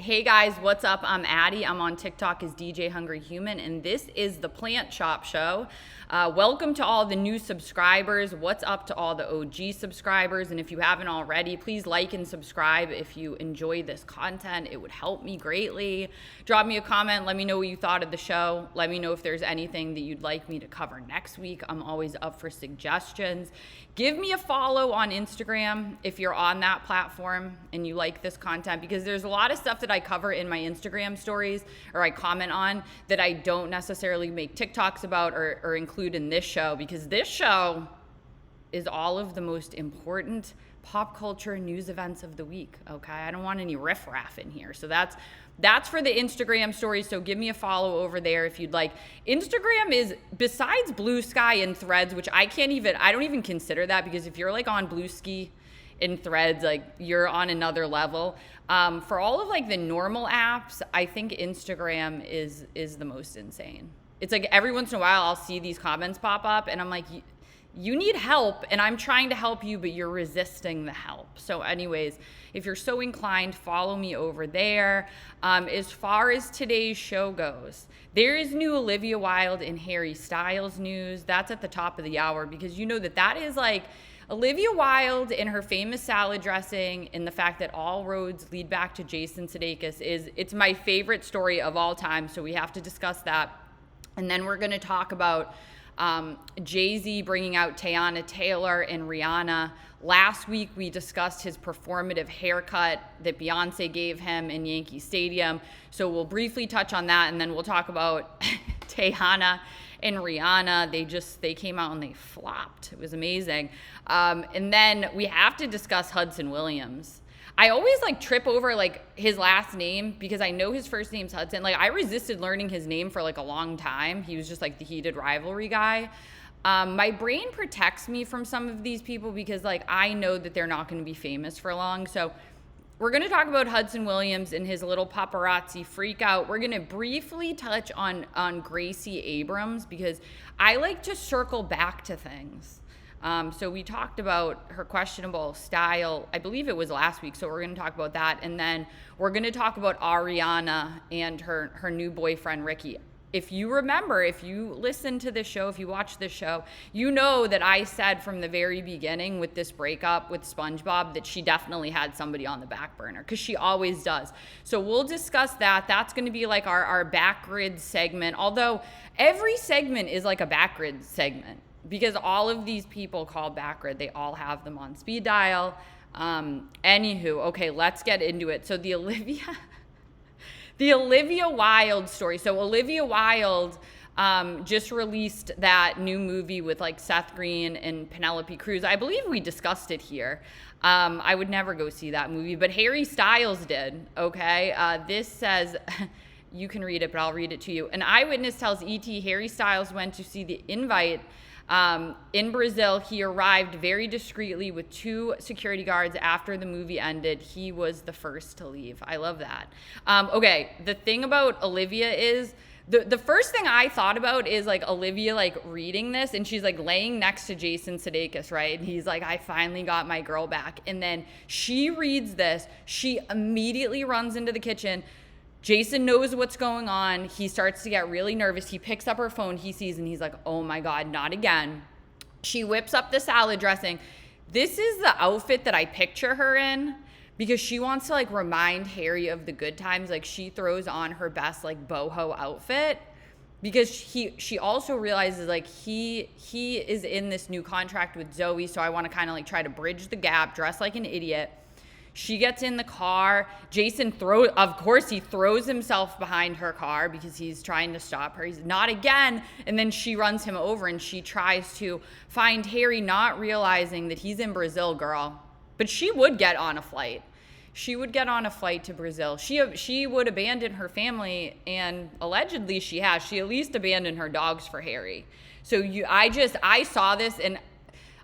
Hey guys, what's up? I'm Addie. I'm on TikTok as DJ Hungry Human, and this is the Plant Shop Show. Welcome to all the new subscribers. What's up to all the OG subscribers? And if you haven't already, please like and subscribe if you enjoy this content. It would help me greatly. Drop me a comment. Let me know what you thought of the show. Let me know if there's anything that you'd like me to cover next week. I'm always up for suggestions. Give me a follow on Instagram if you're on that platform and you like this content, because there's a lot of stuff that I cover in my Instagram stories or I comment on that I don't necessarily make TikToks about or include in this show, because this show is all of the most important pop culture news events of the week, okay? I don't want any riffraff in here. So that's for the Instagram stories, so give me a follow over there if you'd like. Instagram is, besides Blue Sky and Threads, which I don't even consider that, because if you're like on Blue Sky and Threads, like you're on another level. For all of like the normal apps, I think Instagram is the most insane. It's like every once in a while I'll see these comments pop up and I'm like, you need help, and I'm trying to help you, but you're resisting the help. So anyways, if you're so inclined, follow me over there. As far as today's show goes, there is new Olivia Wilde and Harry Styles news. That's at the top of the hour, because you know that is like Olivia Wilde and her famous salad dressing, and the fact that all roads lead back to Jason Sudeikis it's my favorite story of all time. So we have to discuss that. And then we're going to talk about Jay-Z bringing out Teyana Taylor and Rihanna. Last week, we discussed his performative haircut that Beyonce gave him in Yankee Stadium. So we'll briefly touch on that, and then we'll talk about Teyana and Rihanna. They came out and they flopped. It was amazing. And then we have to discuss Hudson Williams. I always like trip over like his last name because I know his first name's Hudson. Like I resisted learning his name for like a long time. He was just like the heated rivalry guy. My brain protects me from some of these people because like I know that they're not going to be famous for long. So we're going to talk about Hudson Williams and his little paparazzi freak out. We're going to briefly touch on Gracie Abrams because I like to circle back to things. So we talked about her questionable style, I believe it was last week, so we're going to talk about that. And then we're going to talk about Ariana and her new boyfriend, Ricky. If you remember, if you listen to this show, if you watch this show, you know that I said from the very beginning with this breakup with SpongeBob that she definitely had somebody on the back burner, because she always does. So we'll discuss that. That's going to be like our backgrid segment, although every segment is like a backgrid segment, because all of these people call backgrid, they all have them on speed dial. Anywho, okay, let's get into it. So the Olivia Wilde story. So Olivia Wilde just released that new movie with like Seth Green and Penelope Cruz. I believe we discussed it here. I would never go see that movie, but Harry Styles did, okay? This says... You can read it, but I'll read it to you. An eyewitness tells ET Harry Styles went to see The Invite in Brazil. He arrived very discreetly with 2 security guards after the movie ended. He was the first to leave. I love that. Okay, the thing about Olivia is, the first thing I thought about is like Olivia like reading this, and she's like laying next to Jason Sudeikis, right? And he's like, I finally got my girl back. And then she reads this. She immediately runs into the kitchen. Jason knows what's going on. He starts to get really nervous. He picks up her phone. He sees, and he's like, oh my God, not again. She whips up the salad dressing. This is the outfit that I picture her in, because she wants to like remind Harry of the good times. Like she throws on her best like boho outfit, because she also realizes like he is in this new contract with Zoe. So I want to kind of like try to bridge the gap, dress like an idiot. She gets in the car. Jason throws himself behind her car because he's trying to stop her. He's not again. And then she runs him over and she tries to find Harry, not realizing that he's in Brazil, girl. But she would get on a flight. She would get on a flight to Brazil. She would abandon her family, and allegedly she has. She at least abandoned her dogs for Harry. So I saw this, and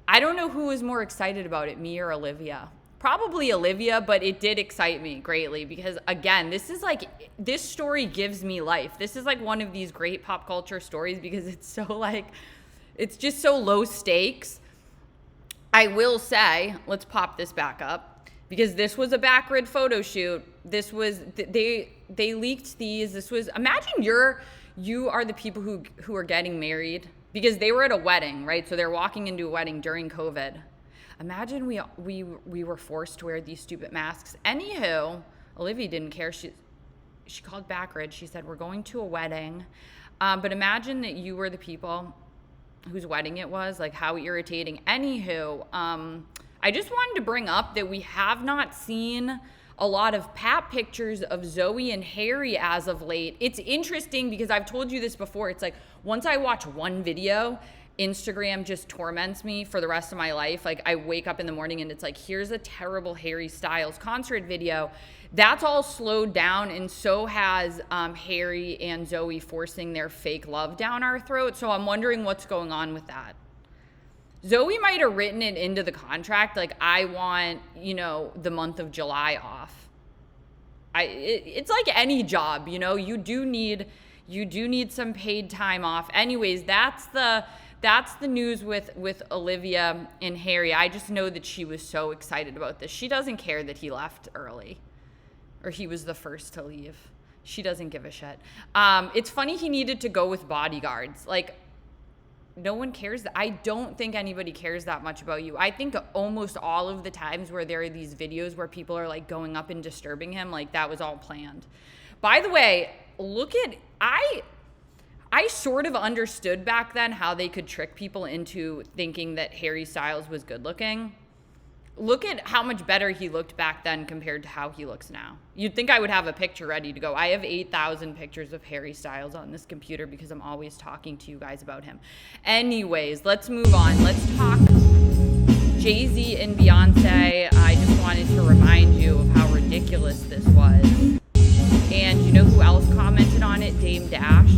I don't know who was more excited about it, me or Olivia. Probably Olivia, but it did excite me greatly because, again, this story gives me life. This is like one of these great pop culture stories because it's so like, it's just so low stakes. I will say, let's pop this back up, because this was a backrid photo shoot. This was, they leaked these. This was, imagine you are the people who are getting married, because they were at a wedding, right? So they're walking into a wedding during COVID. Imagine we were forced to wear these stupid masks. Anywho, Olivia didn't care. She called backrid. She said, we're going to a wedding. But imagine that you were the people whose wedding it was, like how irritating. Anywho, I just wanted to bring up that we have not seen a lot of pap pictures of Zoe and Harry as of late. It's interesting because I've told you this before. It's like once I watch one video, Instagram just torments me for the rest of my life. Like I wake up in the morning and it's like, here's a terrible Harry Styles concert video. That's all slowed down, and so has Harry and Zoe forcing their fake love down our throat. So I'm wondering what's going on with that. Zoe might have written it into the contract, like, I want, the month of July off. It's like any job, you do need some paid time off. Anyways, that's the news with Olivia and Harry. I just know that she was so excited about this. She doesn't care that he left early, or he was the first to leave. She doesn't give a shit. It's funny he needed to go with bodyguards. Like, no one cares. I don't think anybody cares that much about you. I think almost all of the times where there are these videos where people are like going up and disturbing him, like that was all planned. By the way, I sort of understood back then how they could trick people into thinking that Harry Styles was good looking. Look at how much better he looked back then compared to how he looks now. You'd think I would have a picture ready to go. I have 8,000 pictures of Harry Styles on this computer because I'm always talking to you guys about him. Anyways, let's move on. Let's talk Jay-Z and Beyonce. I just wanted to remind you of how ridiculous this was. And you know who else commented on it? Dame Dash.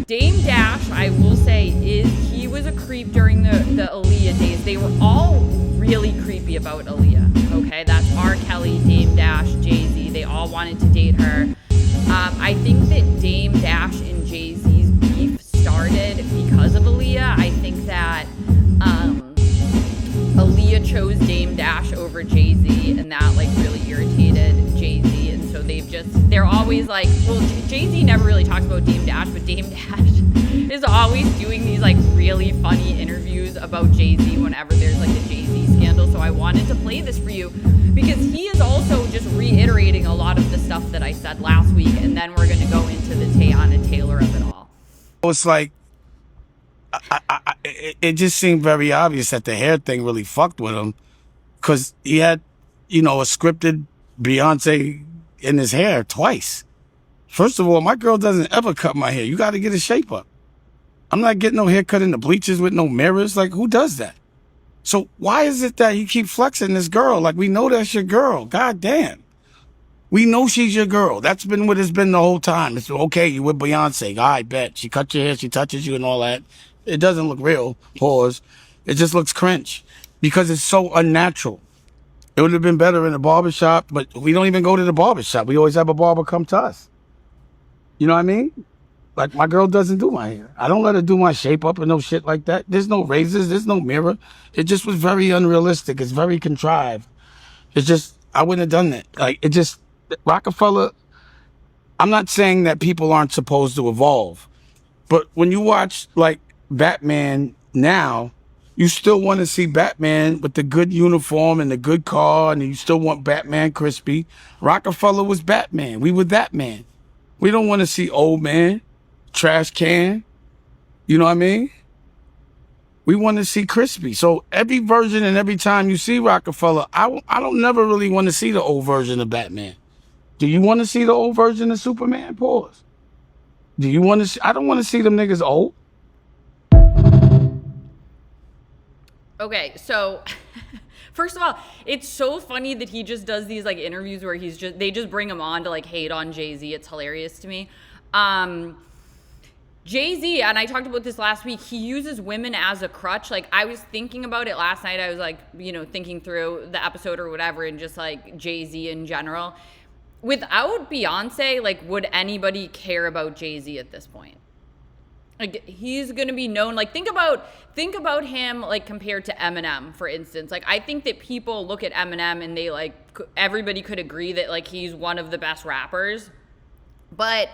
Dame Dash, I will say, he was a creep during the Aaliyah days. They were all really creepy about Aaliyah, okay? That's R. Kelly, Dame Dash, Jay-Z. They all wanted to date her. I think that Dame Dash and Jay-Z's beef started because of Aaliyah. I think that Aaliyah chose Dame Dash over Jay-Z, and that like really irritated Jay-Z. And so they're always like, well, Jay-Z never really talks about Dame Dash, but Dame Dash is always doing these like really funny interviews about Jay-Z whenever there's like a Jay-Z scandal. So I wanted to play this for you because he is also just reiterating a lot of the stuff that I said last week, and then we're going to go into the Teyana Taylor of it all. It's like, it just seemed very obvious that the hair thing really fucked with him, because he had, a scripted Beyonce in his hair twice. First of all, my girl doesn't ever cut my hair. You got to get a shape up. I'm not getting no haircut in the bleachers with no mirrors. Like, who does that? So why is it that you keep flexing this girl? Like, we know that's your girl. God damn. We know she's your girl. That's been what it's been the whole time. It's okay, you with Beyonce. I bet. She cut your hair, she touches you and all that. It doesn't look real. Pause. It just looks cringe because it's so unnatural. It would have been better in a barbershop, but we don't even go to the barbershop. We always have a barber come to us. You know what I mean? Like, my girl doesn't do my hair. I don't let her do my shape up and no shit like that. There's no razors. There's no mirror. It just was very unrealistic. It's very contrived. It's just, I wouldn't have done that. Like, it just, Rockefeller, I'm not saying that people aren't supposed to evolve, but when you watch, like, Batman now, you still want to see Batman with the good uniform and the good car, and you still want Batman crispy. Rockefeller was Batman. We were that man. We don't want to see old man, trash can. You know what I mean? We want to see crispy. So every version and every time you see Rockefeller, I don't never really want to see the old version of Batman. Do you want to see the old version of Superman? Pause. Do you want to see? I don't want to see them niggas old. Okay, so first of all, it's so funny that he just does these like interviews where they just bring him on to like hate on Jay-Z. It's hilarious to me. Jay-Z, and I talked about this last week, he uses women as a crutch. Like, I was thinking about it last night. I was like, thinking through the episode or whatever, and just like Jay-Z in general. Without Beyonce, like, would anybody care about Jay-Z at this point? Like, he's gonna be known. Like, think about him, like, compared to Eminem, for instance. Like, I think that people look at Eminem and they, like, everybody could agree that, like, he's one of the best rappers, but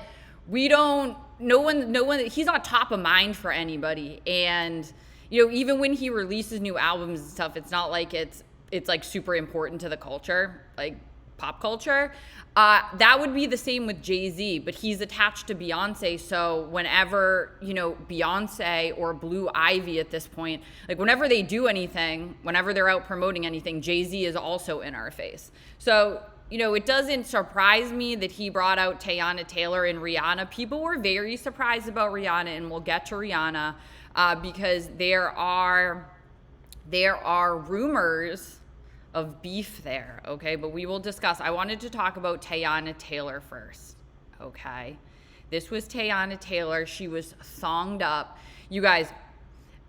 we don't. No one. He's not top of mind for anybody. And even when he releases new albums and stuff, it's not like it's like super important to the culture, like pop culture. That would be the same with Jay-Z, but he's attached to Beyonce. So whenever, Beyonce or Blue Ivy at this point, like whenever they do anything, whenever they're out promoting anything, Jay-Z is also in our face. So, it doesn't surprise me that he brought out Teyana Taylor and Rihanna. People were very surprised about Rihanna, and we'll get to Rihanna because there are rumors of beef there, okay? But we will discuss. I wanted to talk about Teyana Taylor first, okay? This was Teyana Taylor. She was thonged up. You guys,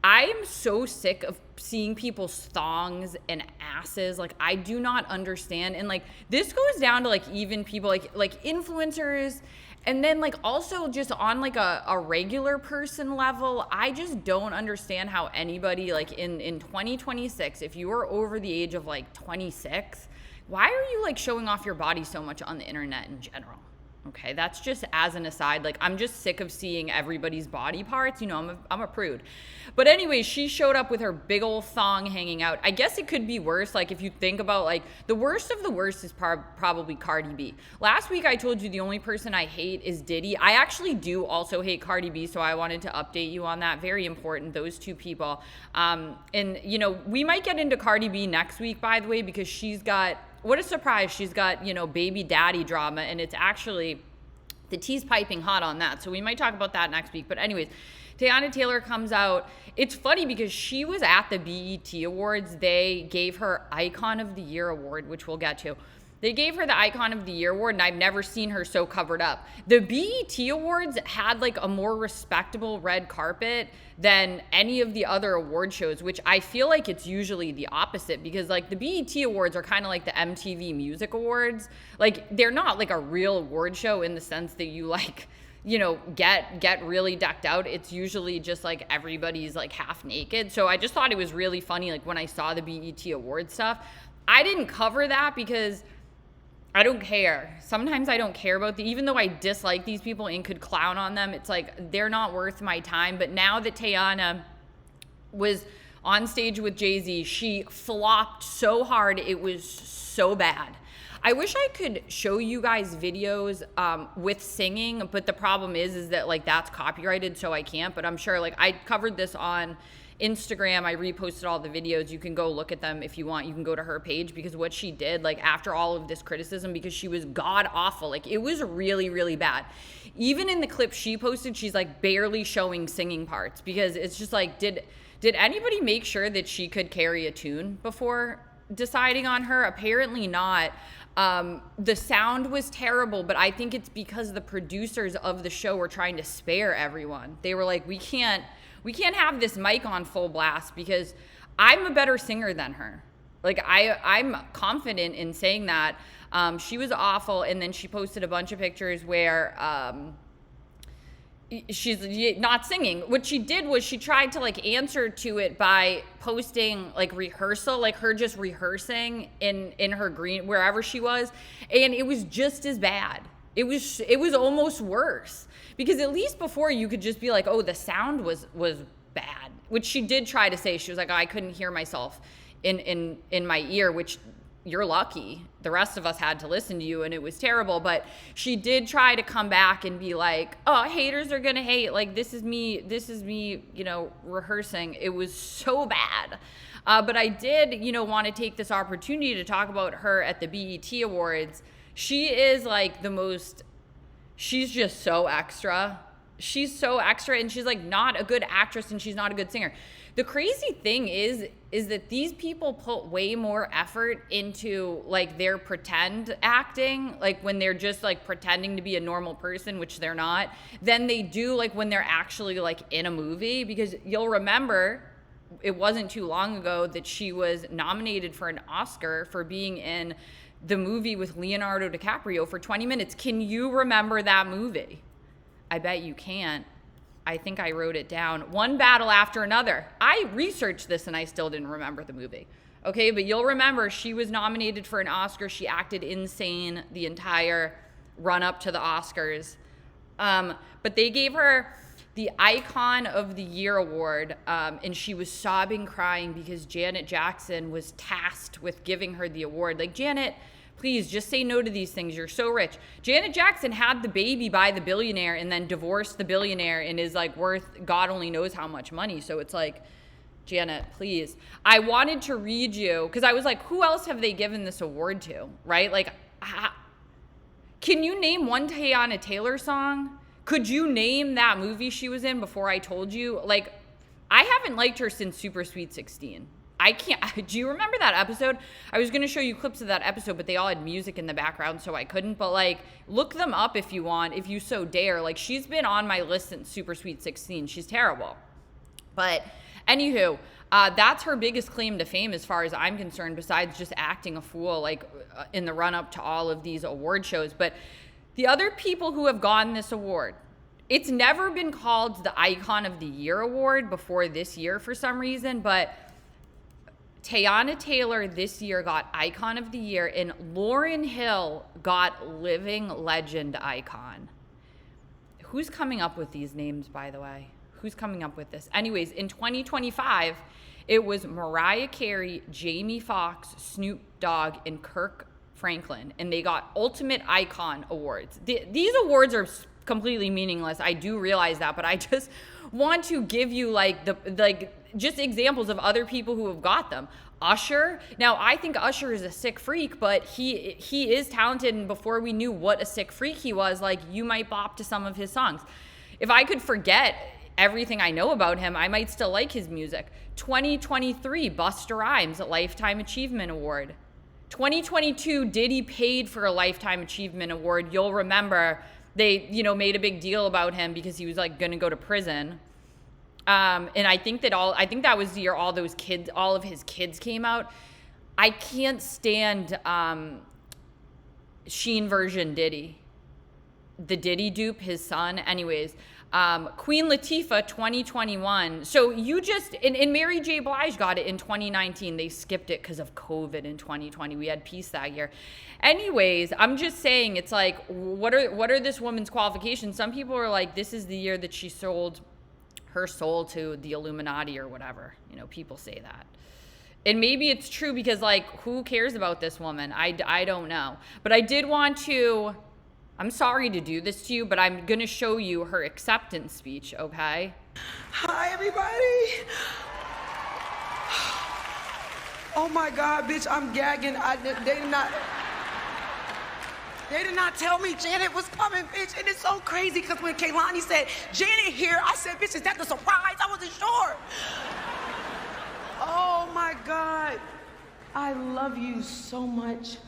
I am so sick of seeing people's thongs and asses. Like, I do not understand. And, like, this goes down to, like, even people, like influencers, and then, like, also just on, like, a regular person level. I just don't understand how anybody, like, in 2026, if you are over the age of, like, 26, why are you, like, showing off your body so much on the internet in general? Okay, that's just as an aside. Like, I'm just sick of seeing everybody's body parts. I'm a prude. But anyway, she showed up with her big old thong hanging out. I guess it could be worse. Like, if you think about, like, the worst of the worst is probably Cardi B. Last week, I told you the only person I hate is Diddy. I actually do also hate Cardi B, so I wanted to update you on that. Very important, those two people. And, we might get into Cardi B next week, by the way, because she's got... What a surprise. She's got, baby daddy drama, and it's actually, the tea's piping hot on that. So we might talk about that next week. But anyways, Teyana Taylor comes out. It's funny because she was at the BET Awards. They gave her Icon of the Year award, which we'll get to. They gave her the Icon of the Year award, and I've never seen her so covered up. The BET Awards had, like, a more respectable red carpet than any of the other award shows, which I feel like it's usually the opposite, because, like, the BET Awards are kind of like the MTV Music Awards. Like, they're not, like, a real award show in the sense that you, like, get really decked out. It's usually just, like, everybody's, like, half naked. So I just thought it was really funny, like, when I saw the BET Awards stuff. I didn't cover that because... I don't care. Sometimes I don't care about even though I dislike these people and could clown on them, it's like, they're not worth my time. But now that Teyana was on stage with Jay-Z, she flopped so hard, it was so bad. I wish I could show you guys videos with singing, but the problem is that, like, that's copyrighted, so I can't. But I'm sure, like, I covered this on Instagram. I reposted all the videos. You can go look at them if you want. You can go to her page, because what she did, like, after all of this criticism, because she was god awful, like, it was really, really bad. Even in the clip she posted, she's, like, barely showing singing parts, because it's just like, did anybody make sure that she could carry a tune before deciding on her? Apparently not. The sound was terrible, but I think it's because the producers of the show were trying to spare everyone. They were like, we can't have this mic on full blast, because I'm a better singer than her. Like, I'm confident in saying that. She was awful, and then she posted a bunch of pictures where she's not singing. What she did was she tried to, like, answer to it by posting, like, rehearsal, like her just rehearsing in her green, wherever she was, and it was just as bad. It was almost worse, because at least before you could just be like, oh, the sound was bad, which she did try to say. She was like, oh, I couldn't hear myself in my ear, which you're lucky. The rest of us had to listen to you, and it was terrible. But she did try to come back and be like, oh, haters are gonna hate. Like, this is me, rehearsing. It was so bad. But I did, want to take this opportunity to talk about her at the BET Awards. She is, like, she's just so extra. She's so extra, and she's, like, not a good actress, and she's not a good singer. The crazy thing is that these people put way more effort into, like, their pretend acting, like, when they're just, like, pretending to be a normal person, which they're not, than they do, like, when they're actually, like, in a movie. Because you'll remember, it wasn't too long ago that she was nominated for an Oscar for being in the movie with Leonardo DiCaprio for 20 minutes. Can you remember that movie? I bet you can't. I think I wrote it down. One battle after another. I researched this and I still didn't remember the movie. Okay, but you'll remember she was nominated for an Oscar. She acted insane the entire run up to the Oscars. But they gave her the Icon of the Year award, and she was sobbing, crying because Janet Jackson was tasked with giving her the award. Like, Janet, please just say no to these things. You're so rich. Janet Jackson had the baby by the billionaire and then divorced the billionaire and is like worth God only knows how much money. So it's like, Janet, please. I wanted to read you because I was like, who else have they given this award to, right? Like, can you name one Teyana Taylor song? Could you name that movie she was in before I told you? Like, I haven't liked her since Super Sweet 16. I can't. Do you remember that episode? I was going to show you clips of that episode, but they all had music in the background, so I couldn't. But, like, look them up if you want, if you so dare. Like, she's been on my list since Super Sweet 16. She's terrible. But anywho, that's her biggest claim to fame as far as I'm concerned, besides just acting a fool, like, in the run-up to all of these award shows. But the other people who have gotten this award, it's never been called the Icon of the Year award before this year for some reason, but Teyana Taylor this year got Icon of the Year, and Lauryn Hill got Living Legend Icon. Who's coming up with these names, by the way? Who's coming up with this? Anyways, in 2025, it was Mariah Carey, Jamie Foxx, Snoop Dogg, and Kirk Franklin, and they got Ultimate Icon awards. These awards are completely meaningless. I do realize that, but I just want to give you just examples of other people who have got them. Usher. Now, I think Usher is a sick freak, but he is talented, and before we knew what a sick freak he was, like, you might bop to some of his songs. If I could forget everything I know about him, I might still like his music. 2023, Busta Rhymes, a Lifetime Achievement Award. 2022, Diddy paid for a Lifetime Achievement Award. You'll remember they, made a big deal about him because he was like going to go to prison. And I think that was the year all of his kids came out. I can't stand Sheen version Diddy. The Diddy dupe, his son. Anyways, Queen Latifah 2021. So and Mary J. Blige got it in 2019. They skipped it because of COVID in 2020. We had peace that year. Anyways, I'm just saying, it's like, what are this woman's qualifications? Some people are like, this is the year that she sold her soul to the Illuminati or whatever. People say that. And maybe it's true because, like, who cares about this woman? I don't know. But I did want to, I'm sorry to do this to you, but I'm going to show you her acceptance speech, okay? Hi, everybody. Oh, my God, bitch, I'm gagging. They did not tell me Janet was coming, bitch. And it's so crazy because when Kaylani said, Janet here, I said, bitch, is that the surprise? I wasn't sure. Oh, my God. I love you so much.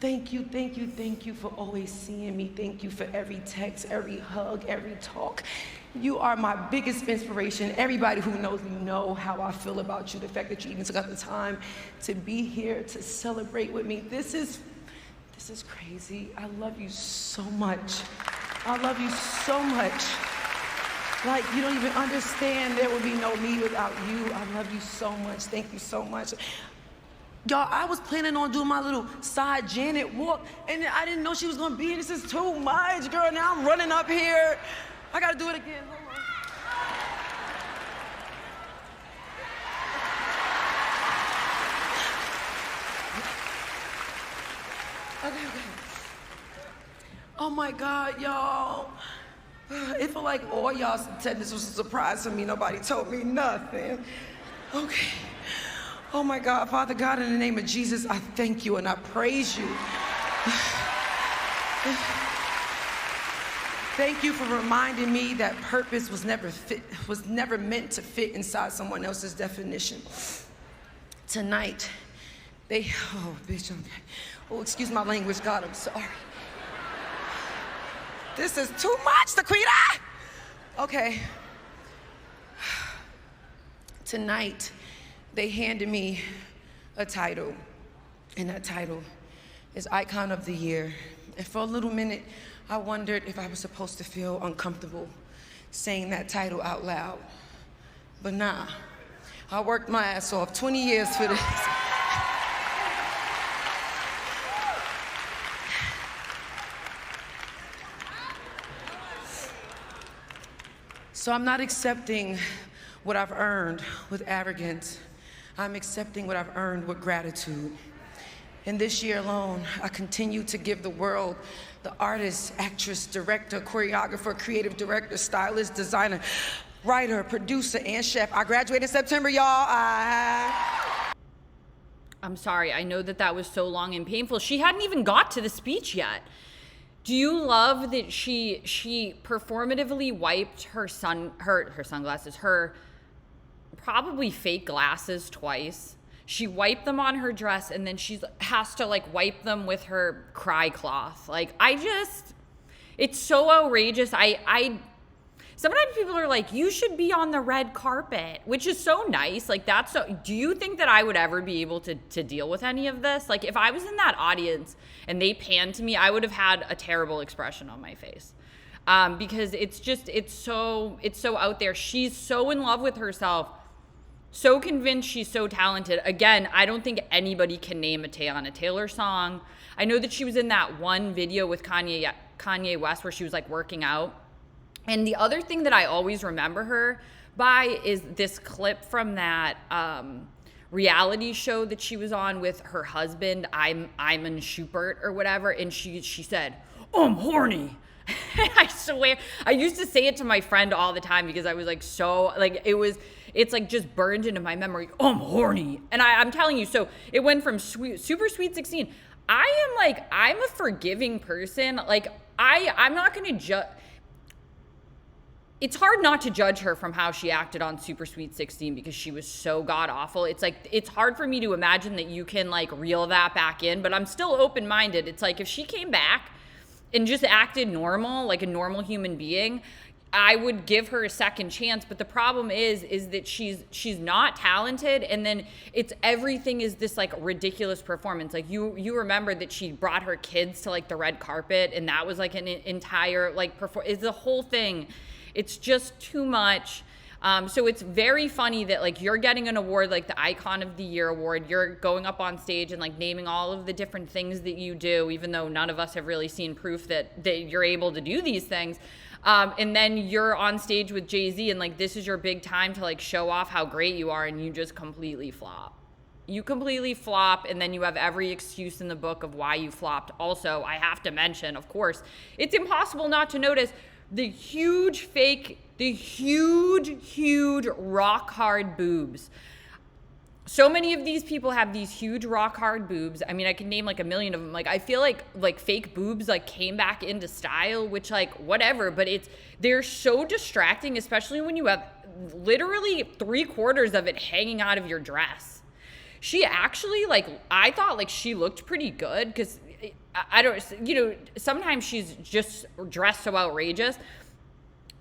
Thank you, thank you, thank you for always seeing me. Thank you for every text, every hug, every talk. You are my biggest inspiration. Everybody who knows me know how I feel about you. The fact that you even took out the time to be here to celebrate with me. This is crazy. I love you so much. I love you so much. Like, you don't even understand. There would be no me without you. I love you so much. Thank you so much. Y'all, I was planning on doing my little side Janet walk, and I didn't know she was gonna be here. This is too much, girl. Now I'm running up here. I gotta do it again. Hold on. Okay. Oh my God, y'all. It felt like all y'all said this was a surprise to me. Nobody told me nothing. Okay. Oh my God, Father God, in the name of Jesus, I thank you and I praise you. Thank you for reminding me that purpose was never meant to fit inside someone else's definition. Tonight, excuse my language, God, I'm sorry. This is too much, Taquita! Okay. Tonight, they handed me a title, and that title is Icon of the Year. And for a little minute, I wondered if I was supposed to feel uncomfortable saying that title out loud. But nah, I worked my ass off 20 years for this. So I'm not accepting what I've earned with arrogance. I'm accepting what I've earned with gratitude. And this year alone, I continue to give the world the artist, actress, director, choreographer, creative director, stylist, designer, writer, producer, and chef. I graduated in September, y'all. I'm sorry, I know that was so long and painful. She hadn't even got to the speech yet. Do you love that she performatively wiped her sunglasses, her probably fake glasses twice? She wiped them on her dress, and then she has to like wipe them with her cry cloth. Like, it's so outrageous. Sometimes people are like, you should be on the red carpet, which is so nice. Like, do you think that I would ever be able to deal with any of this? Like, if I was in that audience and they panned to me, I would have had a terrible expression on my face. Because it's so out there. She's so in love with herself, so convinced she's so talented. Again, I don't think anybody can name a Teyana Taylor song. I know that she was in that one video with Kanye West where she was like working out. And the other thing that I always remember her by is this clip from that reality show that she was on with her husband, Iman Schubert or whatever, and she said, "Oh, I'm horny." I swear, I used to say it to my friend all the time because I was like so, like, it's like just burned into my memory. "Oh, I'm horny." And I'm telling you, so it went from super sweet 16. I'm a forgiving person. Like, I'm not going to judge. It's hard not to judge her from how she acted on Super Sweet 16 because she was so god awful. It's like, it's hard for me to imagine that you can like reel that back in, but I'm still open-minded. It's like, if she came back and just acted normal, like a normal human being, I would give her a second chance. But the problem is that she's not talented, and then everything is this like ridiculous performance. Like, you remember that she brought her kids to like the red carpet, and that was like an entire like it's the whole thing. It's just too much. So it's very funny that like you're getting an award, like the Icon of the Year award. You're going up on stage and like naming all of the different things that you do, even though none of us have really seen proof that you're able to do these things. And then you're on stage with Jay-Z, and like this is your big time to like show off how great you are, and you just completely flop. You completely flop, and then you have every excuse in the book of why you flopped. Also, I have to mention, of course, it's impossible not to notice the huge rock hard boobs. So many of these people have these huge rock hard boobs. I mean, I can name like a million of them. Like, I feel like fake boobs like came back into style, which like whatever, but they're so distracting, especially when you have literally 3/4 of it hanging out of your dress. She actually, like, I thought like she looked pretty good because I don't, sometimes she's just dressed so outrageous.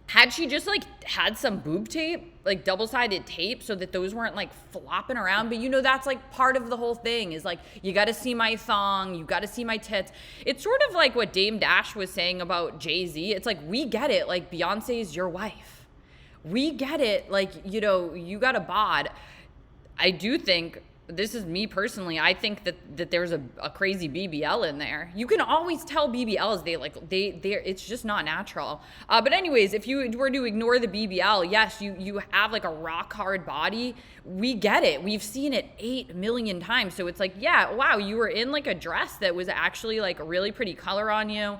Had she just like had some boob tape, like double-sided tape, so that those weren't like flopping around? But that's like part of the whole thing is like, you got to see my thong, you got to see my tits. It's sort of like what Dame Dash was saying about Jay-Z. It's like, we get it. Like, Beyonce is your wife. We get it. Like, you got a bod. I do think, this is me personally, I think that there's a crazy BBL in there. You can always tell BBLs, it's just not natural. But anyways, if you were to ignore the BBL, yes, you have like a rock hard body. We get it. We've seen it 8 million times. So it's like, yeah, wow, you were in like a dress that was actually like a really pretty color on you.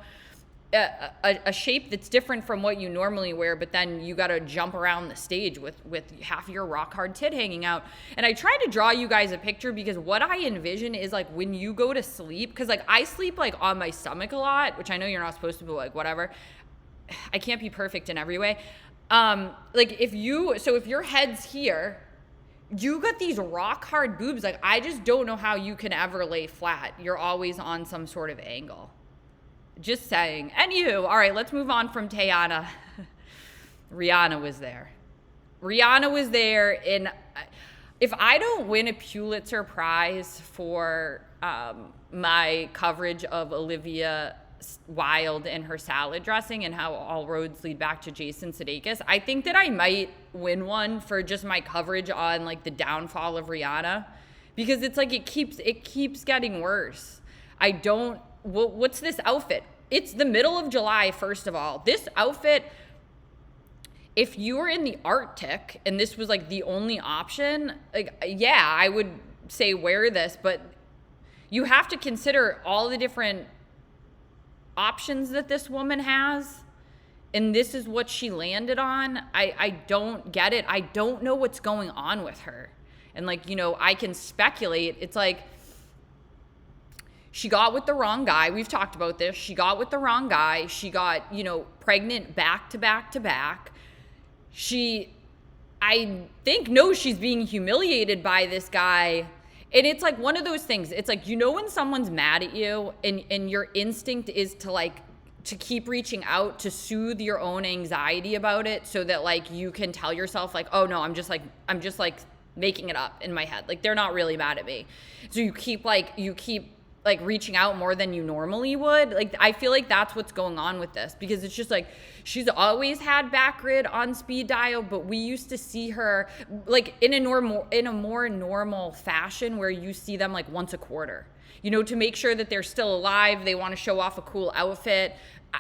A shape that's different from what you normally wear, but then you got to jump around the stage with half your rock hard tit hanging out. And I tried to draw you guys a picture because what I envision is like when you go to sleep, because like I sleep like on my stomach a lot, which I know you're not supposed to, but like whatever. I can't be perfect in every way. Like if your head's here, you got these rock hard boobs. Like, I just don't know how you can ever lay flat. You're always on some sort of angle. Just saying. Anywho, all right, let's move on from Teyana. Rihanna was there. And if I don't win a Pulitzer Prize for my coverage of Olivia Wilde and her salad dressing and how all roads lead back to Jason Sudeikis. I think that I might win one for just my coverage on like the downfall of Rihanna, because it's like it keeps getting worse. What's this outfit? It's the middle of July, first of all. This outfit, if you were in the Arctic and this was like the only option, like, yeah, I would say wear this, but you have to consider all the different options that this woman has, and this is what she landed on. I don't get it. I don't know what's going on with her. And like, you know, I can speculate. It's like she got with the wrong guy. We've talked about this. She got with the wrong guy. She got, you know, pregnant back to back to back. I think, knows she's being humiliated by this guy. And it's like one of those things. It's like, you know, when someone's mad at you and your instinct is to keep reaching out to soothe your own anxiety about it, so that like you can tell yourself like, oh no, I'm just like making it up in my head. Like, they're not really mad at me. So you keep reaching out more than you normally would. Like, I feel like that's what's going on with this, because it's just like, she's always had back grid on speed dial, but we used to see her like in a more normal fashion, where you see them like once a quarter, you know, to make sure that they're still alive. They want to show off a cool outfit.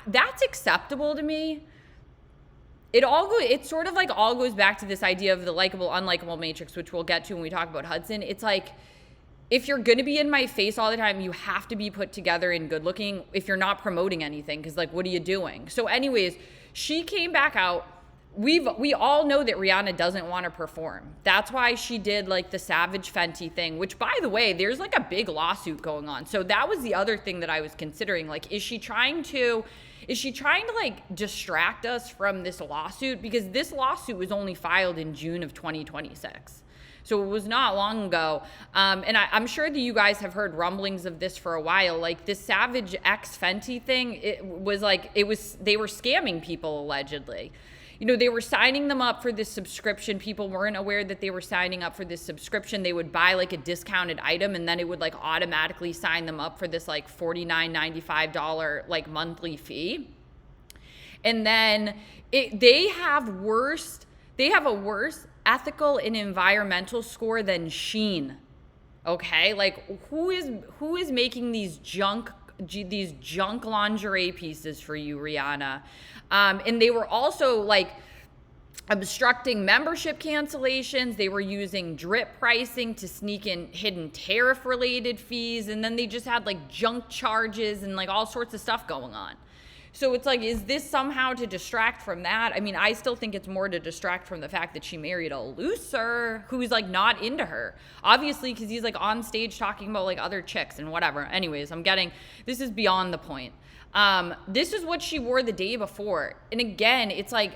That's acceptable to me. It sort of like all goes back to this idea of the likable, unlikable matrix, which we'll get to when we talk about Hudson. It's like, if you're going to be in my face all the time, you have to be put together and good looking if you're not promoting anything, because like, what are you doing? So anyways, she came back out. We all know that Rihanna doesn't want to perform. That's why she did like the Savage Fenty thing, which, by the way, there's like a big lawsuit going on. So that was the other thing that I was considering. Like, is she trying to like distract us from this lawsuit? Because this lawsuit was only filed in June of 2026. So it was not long ago. And I'm sure that you guys have heard rumblings of this for a while. Like, this Savage X Fenty thing, they were scamming people allegedly. You know, they were signing them up for this subscription. People weren't aware that they were signing up for this subscription. They would buy like a discounted item, and then it would like automatically sign them up for this like $49.95 like monthly fee. And then they have a worse ethical and environmental score than Shein. Okay, like who is making these junk lingerie pieces for you, Rihanna? And they were also like obstructing membership cancellations. They were using drip pricing to sneak in hidden tariff related fees, and then they just had like junk charges and like all sorts of stuff going on. So it's like, is this somehow to distract from that? I mean, I still think it's more to distract from the fact that she married a loser who's like not into her. Obviously, because he's like on stage talking about like other chicks and whatever. Anyways, this is beyond the point. This is what she wore the day before. And again, it's like,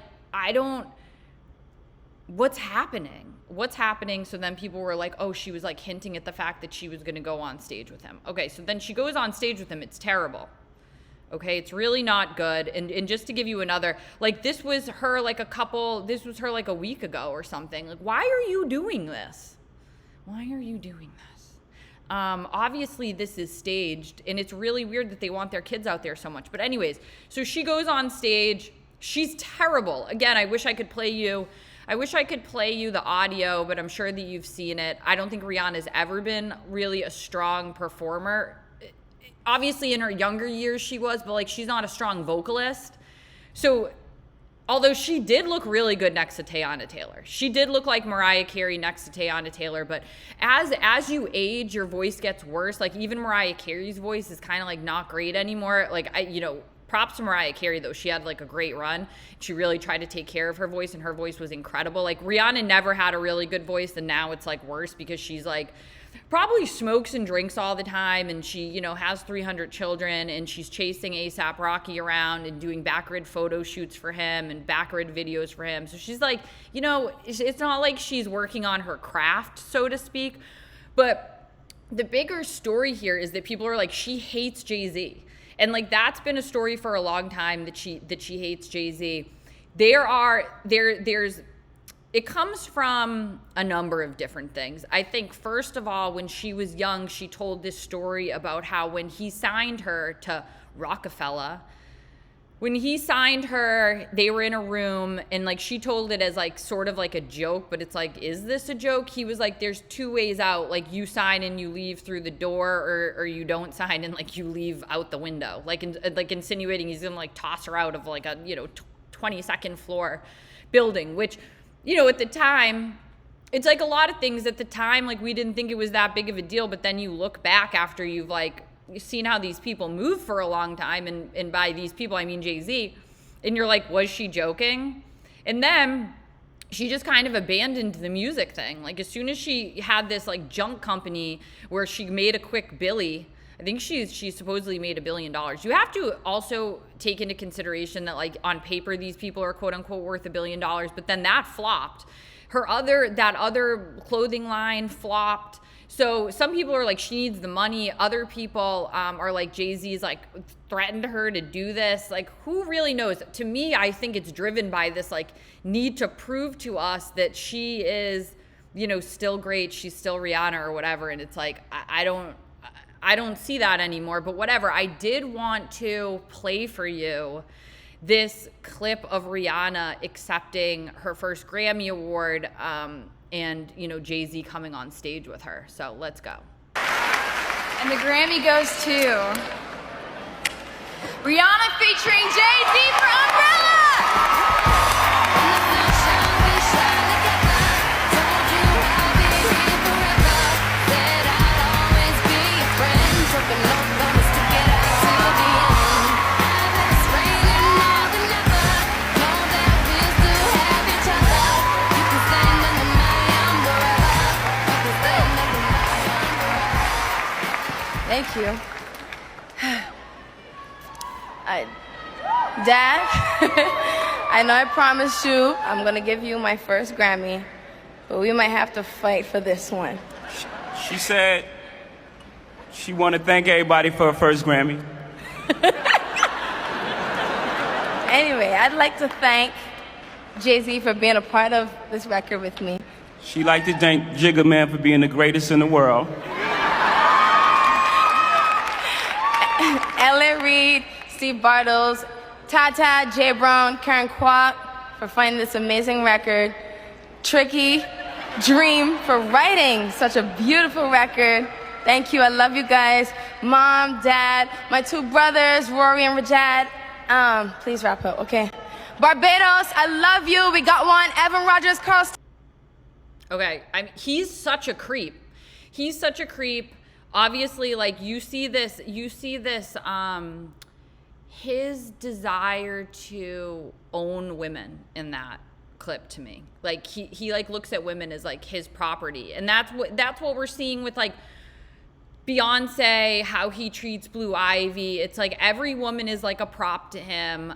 what's happening? What's happening? So then people were like, oh, she was like hinting at the fact that she was going to go on stage with him. Okay, so then she goes on stage with him. It's terrible. Okay, it's really not good. And just to give you another, like, this was her like a week ago or something. Like, why are you doing this? Why are you doing this? Obviously this is staged, and it's really weird that they want their kids out there so much. But anyways, so she goes on stage. She's terrible. Again, I wish I could play you the audio, but I'm sure that you've seen it. I don't think Rihanna's ever been really a strong performer. Obviously, in her younger years, she was, but like, she's not a strong vocalist. So, although she did look really good next to Teyana Taylor, she did look like Mariah Carey next to Teyana Taylor. But as you age, your voice gets worse. Like, even Mariah Carey's voice is kind of like not great anymore. Like, props to Mariah Carey though. She had like a great run. She really tried to take care of her voice, and her voice was incredible. Like, Rihanna never had a really good voice, and now it's like worse because she's like, probably smokes and drinks all the time, and she, has 300 children, and she's chasing A$AP Rocky around and doing backgrid photo shoots for him and backgrid videos for him. So she's like, it's not like she's working on her craft, so to speak. But the bigger story here is that people are like, she hates Jay-Z. And like, that's been a story for a long time, that she hates Jay-Z. It comes from a number of different things. I think, first of all, when she was young, she told this story about how when he signed her to Rockefeller. When he signed her, they were in a room, and like she told it as like sort of like a joke, but it's like, is this a joke? He was like, there's two ways out. Like you sign and you leave through the door, or you don't sign and like you leave out the window. Like insinuating he's gonna like toss her out of like a 22nd floor building, which at the time, it's like a lot of things at the time, like we didn't think it was that big of a deal, but then you look back after you've like seen how these people move for a long time, and by these people I mean Jay-Z, and you're like, was she joking? And then she just kind of abandoned the music thing. Like as soon as she had this like junk company where she made a quick billy, I think she supposedly made $1 billion. You have to also take into consideration that like on paper these people are quote unquote worth $1 billion, but then that flopped. That other clothing line flopped. So some people are like, she needs the money. Other people are like, Jay-Z's like threatened her to do this. Like, who really knows? To me, I think it's driven by this like need to prove to us that she is, still great. She's still Rihanna or whatever. And it's like, I don't see that anymore. But whatever. I did want to play for you this clip of Rihanna accepting her first Grammy Award, and Jay-Z coming on stage with her. So let's go. And the Grammy goes to Rihanna featuring Jay-Z for Umbrella. Thank you. Dad, I know I promised you I'm gonna give you my first Grammy, but we might have to fight for this one. She said she want to thank everybody for her first Grammy. Anyway, I'd like to thank Jay-Z for being a part of this record with me. She like to thank Jigga Man for being the greatest in the world. Ellen Reed, Steve Bartles, Tata, Jay Brown, Karen Kwok for finding this amazing record. Tricky, Dream for writing such a beautiful record. Thank you, I love you guys. Mom, Dad, my two brothers, Rory and Rajad. Please wrap up, okay? Barbados, I love you. We got one. Evan Rogers, Carl. Okay, he's such a creep. He's such a creep. Obviously, like you see this, his desire to own women in that clip to me. Like he like looks at women as like his property. And that's what we're seeing with like Beyonce, how he treats Blue Ivy. It's like every woman is like a prop to him.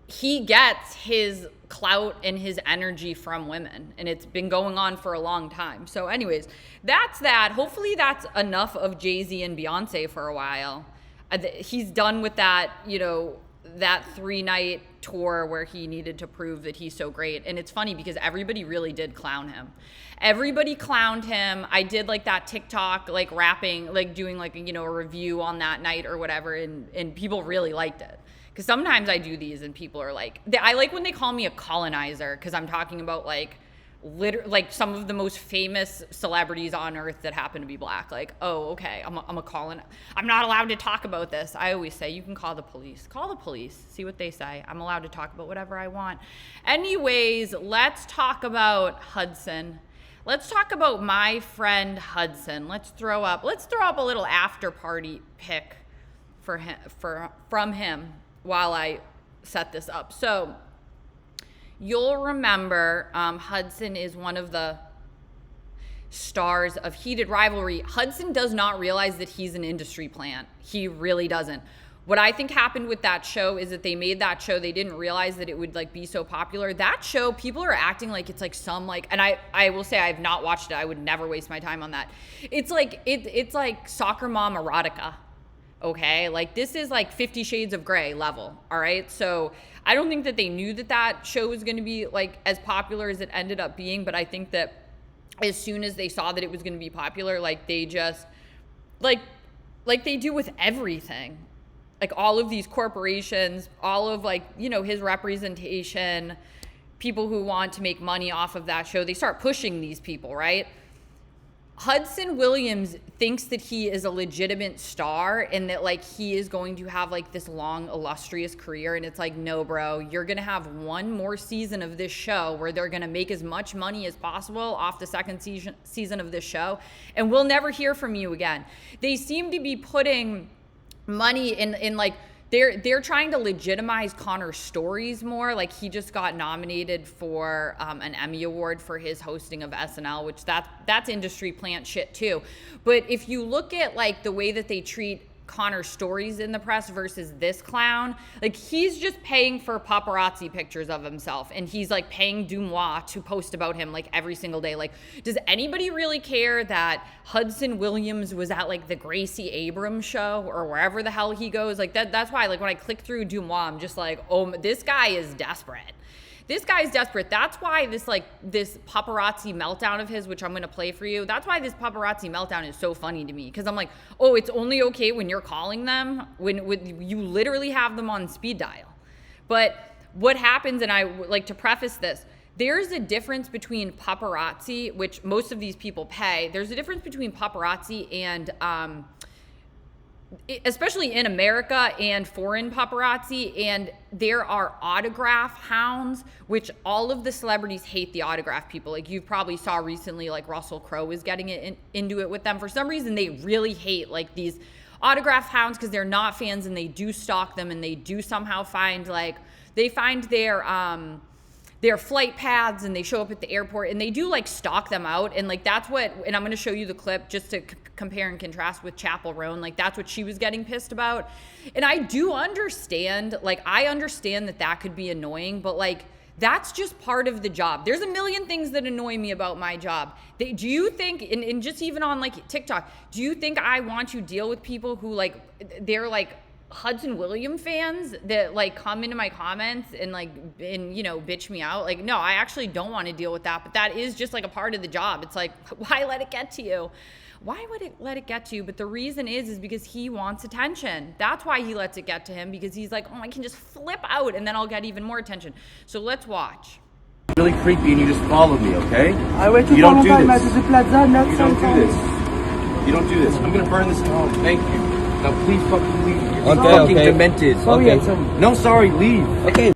He gets his clout and his energy from women, and it's been going on for a long time. So anyways, that's that. Hopefully that's enough of Jay-Z and Beyonce for a while. He's done with that, that 3-night tour where he needed to prove that he's so great. And it's funny because everybody really did clown him. Everybody clowned him. I did like that TikTok, like rapping, like doing like, a review on that night or whatever. And people really liked it. Because sometimes I do these and people are like, I like when they call me a colonizer because I'm talking about like some of the most famous celebrities on earth that happen to be black. Like, oh, okay, I'm a colonizer. I'm not allowed to talk about this. I always say, you can call the police. Call the police. See what they say. I'm allowed to talk about whatever I want. Anyways, let's talk about Hudson. Let's talk about my friend Hudson. Let's throw up a little after party pic from him while I set this up. So you'll remember Hudson is one of the stars of Heated Rivalry. Hudson does not realize that he's an industry plant. He really doesn't. What I think happened with that show is that they made that show. They didn't realize that it would like be so popular. That show, people are acting like it's like some like, and I will say I have not watched it. I would never waste my time on that. It's like soccer mom erotica. Okay, like this is like 50 Shades of Grey level, all right? So I don't think that they knew that show was going to be like as popular as it ended up being, but I think that as soon as they saw that it was going to be popular, like they just, like they do with everything, like all of these corporations, all of like, you know, his representation, people who want to make money off of that show, they start pushing these people, right? Hudson Williams thinks that he is a legitimate star and that like he is going to have like this long illustrious career, and it's like, no bro, you're gonna have one more season of this show where they're gonna make as much money as possible off the second season of this show, and we'll never hear from you again. They seem to be putting money in like they're trying to legitimize Connor's stories more. Like he just got nominated for an Emmy Award for his hosting of SNL, which that's industry plant shit too. But if you look at like the way that they treat Connor's stories in the press versus this clown, like he's just paying for paparazzi pictures of himself, and he's like paying Dumois to post about him like every single day. Like, does anybody really care that Hudson Williams was at like the Gracie Abrams show or wherever the hell he goes? Like that's why like when I click through Dumois, I'm just like, oh, this guy is desperate. This guy's desperate. That's why this paparazzi meltdown of his, which I'm going to play for you, that's why this paparazzi meltdown is so funny to me. Because I'm like, oh, it's only okay when you're calling them, when you literally have them on speed dial. But what happens, and I like to preface this, there's a difference between paparazzi, which most of these people pay. There's a difference between paparazzi and especially in America, and foreign paparazzi, and there are autograph hounds, which all of the celebrities hate the autograph people. Like you probably saw recently, like Russell Crowe was getting into it with them. For some reason, they really hate like these autograph hounds because they're not fans, and they do stalk them, and they do somehow find like, they find their flight paths, and they show up at the airport, and they do like stalk them out. And like that's what, and I'm going to show you the clip just to compare and contrast with Chappell Roan. Like that's what she was getting pissed about. And I do understand, like I understand that could be annoying, but like that's just part of the job. There's a million things that annoy me about my job. Do you think, and just even on like TikTok, do you think I want to deal with people who like, they're like Hudson Williams fans that like come into my comments and like, and you know, bitch me out? Like, no, I actually don't want to deal with that, but that is just like a part of the job. It's like, why let it get to you? Why would it let it get to you? But the reason is because he wants attention. That's why he lets it get to him, because he's like, oh, I can just flip out and then I'll get even more attention. So let's watch. Really creepy, and you just follow me, okay? I wait to you don't do to this. the plaza, not You don't do sometimes. this. You don't do this. I'm gonna burn this home. Thank you. Now please fucking leave. You're Okay, fucking okay. demented. Sorry, Okay. Hudson. No, sorry, leave. Okay.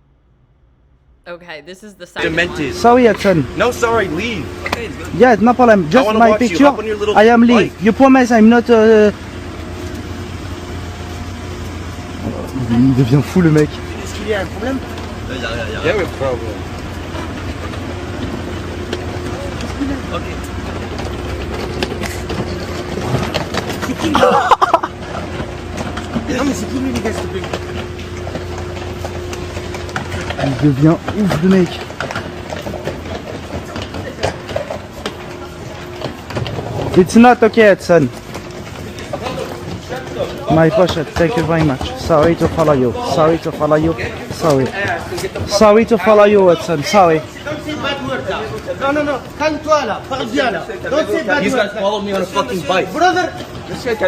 Okay, this is the second Demented. Sorry, Hudson. No, sorry, leave. Okay. Yeah, no problem. Just wanna my watch you. picture. Hop on your little I am Lee. bike. You promise I'm not. Il devient fou le mec. Est-ce qu'il y a un problème? Yeah, we have a problem. Non mais c'est qui lui les gars, s'il te plaît? Il devient ouf le mec. It's not okay, Hudson. My pleasure, thank you very much. Sorry to follow you. Sorry to follow you. Sorry. Sorry to follow you, Hudson. Sorry. Non, calme-toi là, parle bien là. Don't say bad These words. guys follow me on a fucking bike. Brother,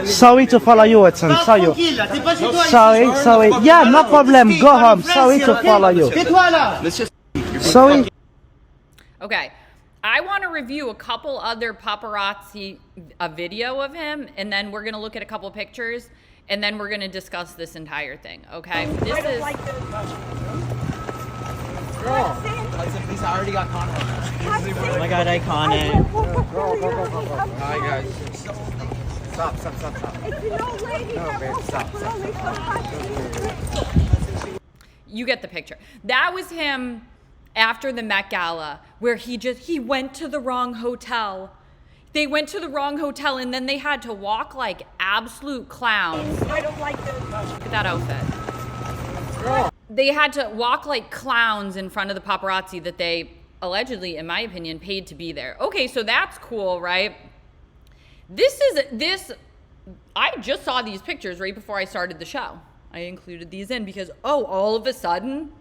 Sorry to follow you, Hudson. parle Sorry. tranquille là, t'es pas chez toi ici. Sorry, sorry. Yeah, no problem. Go home. Sorry to follow you. Tais-toi là. Let's just. Sorry. Okay, I want to review a couple other paparazzi video of him, and then we're gonna look at a couple pictures, and then we're gonna discuss this entire thing. Okay, this is. Please, I already got Connor. Oh my god, iconic. Hi guys. Stop. You get the picture. That was him after the Met Gala, where he went to the wrong hotel. They went to the wrong hotel, and then they had to walk like absolute clowns. I don't like this. Look at that outfit. They had to walk like clowns in front of the paparazzi that they allegedly, in my opinion, paid to be there. Okay, so that's cool, right? I just saw these pictures right before I started the show. I included these in because, all of a sudden,